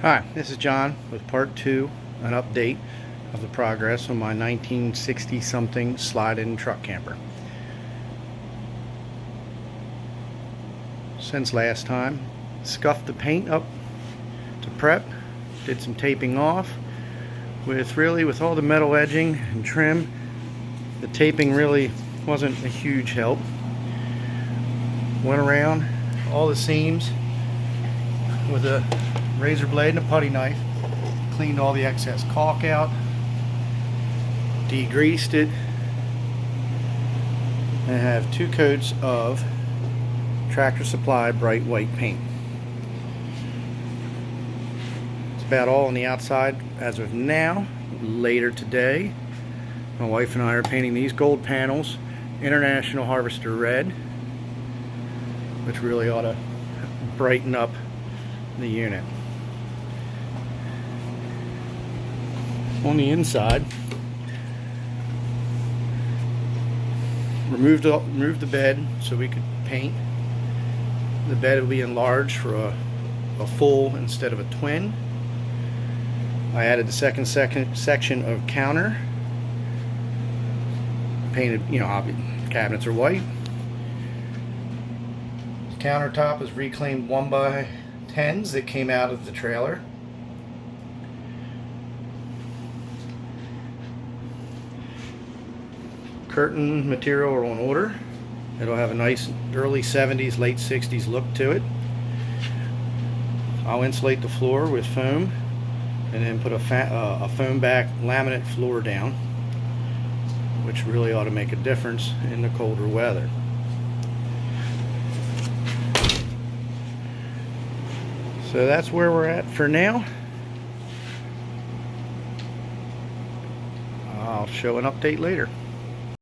Hi, this is John with part 2, an update of the progress on my 1960 something slide-in truck camper. Since last time, scuffed the paint up to prep, did some taping off. With all the metal edging and trim, the taping really wasn't a huge help. Went around all the seams with a razor blade and a putty knife, cleaned all the excess caulk out, degreased it, and I have 2 coats of Tractor Supply bright white paint. That's about all on the outside as of now. Later today, my wife and I are painting these gold panels International Harvester red, which really ought to brighten up the unit. On the inside, removed the bed so we could paint. The bed will be enlarged for a full instead of a twin. I added the second section of counter. Painted, cabinets are white. The countertop is reclaimed 1x10s that came out of the trailer. Curtain material are on order. It'll have a nice early 70s, late 60s look to it. I'll insulate the floor with foam and then put a foam back laminate floor down, which really ought to make a difference in the colder weather. So that's where we're at for now. I'll show an update later.